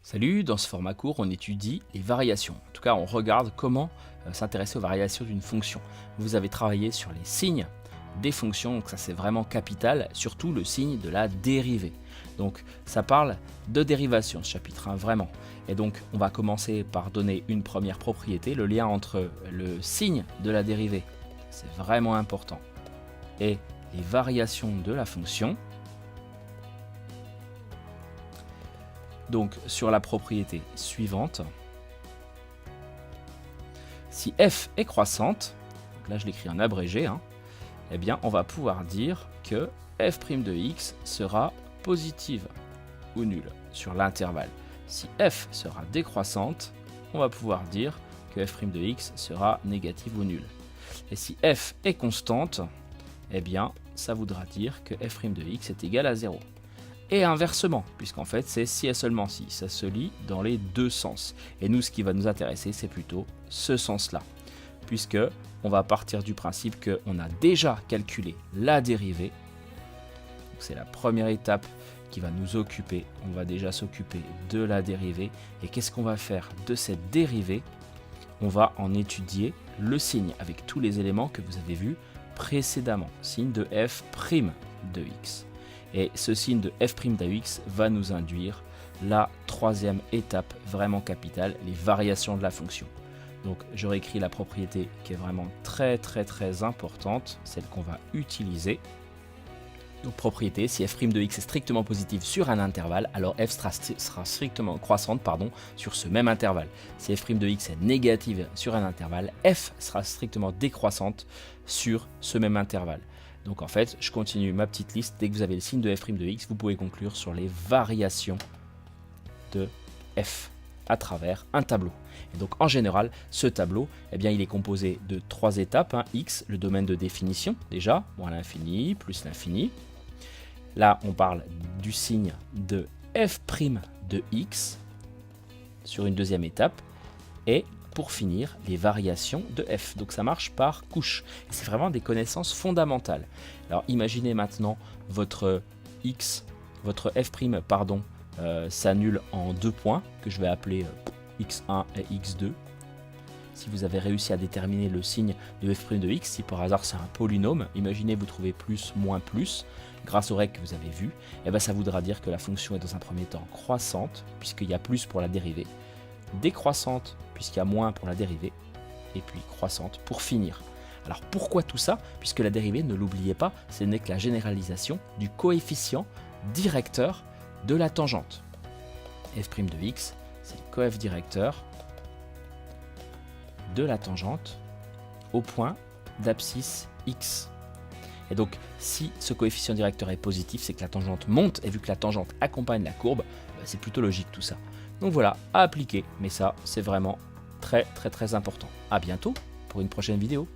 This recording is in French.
Salut, dans ce format court, on étudie les variations. En tout cas, on regarde comment s'intéresser aux variations d'une fonction. Vous avez travaillé sur les signes des fonctions, donc ça c'est vraiment capital, surtout le signe de la dérivée. Donc ça parle de dérivation ce chapitre, vraiment. Et donc on va commencer par donner une première propriété, le lien entre le signe de la dérivée, c'est vraiment important, et les variations de la fonction. Donc sur la propriété suivante, si f est croissante, donc là je l'écris en abrégé, eh bien on va pouvoir dire que f' de x sera positive ou nulle sur l'intervalle. Si f sera décroissante, on va pouvoir dire que f' de x sera négative ou nulle. Et si f est constante, eh bien ça voudra dire que f' de x est égal à 0. Et inversement, puisqu'en fait c'est si et seulement si, ça se lit dans les deux sens. Et nous, ce qui va nous intéresser, c'est plutôt ce sens-là, puisque on va partir du principe qu'on a déjà calculé la dérivée. C'est la première étape qui va nous occuper. On va déjà s'occuper de la dérivée. Et qu'est-ce qu'on va faire de cette dérivée? On va en étudier le signe avec tous les éléments que vous avez vus précédemment. Signe de f' de x. Et ce signe de f' de x va nous induire la troisième étape vraiment capitale, les variations de la fonction. Donc je réécris la propriété qui est vraiment très importante, celle qu'on va utiliser. Donc propriété, si f' de x est strictement positive sur un intervalle, alors f sera strictement croissante sur ce même intervalle. Si f' de x est négative sur un intervalle, f sera strictement décroissante sur ce même intervalle. Donc en fait, je continue ma petite liste. Dès que vous avez le signe de f' de x, vous pouvez conclure sur les variations de f à travers un tableau. Et donc en général, ce tableau, eh bien, il est composé de trois étapes. X, le domaine de définition, déjà, moins l'infini, plus l'infini. Là, on parle du signe de f' de x sur une deuxième étape. Et pour finir, les variations de f. Donc ça marche par couche. C'est vraiment des connaissances fondamentales. Alors imaginez maintenant votre x, votre f', s'annule en deux points que je vais appeler x1 et x2. Si vous avez réussi à déterminer le signe de f' de x, si par hasard c'est un polynôme, imaginez vous trouvez plus, moins plus, grâce aux règles que vous avez vues, et bien ça voudra dire que la fonction est dans un premier temps croissante, puisqu'il y a plus pour la dérivée, décroissante, puisqu'il y a moins pour la dérivée, et puis croissante pour finir. Alors pourquoi tout ça? Puisque la dérivée, ne l'oubliez pas, ce n'est que la généralisation du coefficient directeur de la tangente. f' de x, c'est le coef directeur de la tangente au point d'abscisse x. Et donc, si ce coefficient directeur est positif, c'est que la tangente monte, et vu que la tangente accompagne la courbe, c'est plutôt logique tout ça. Donc voilà, à appliquer, mais ça, c'est vraiment très important. À bientôt pour une prochaine vidéo.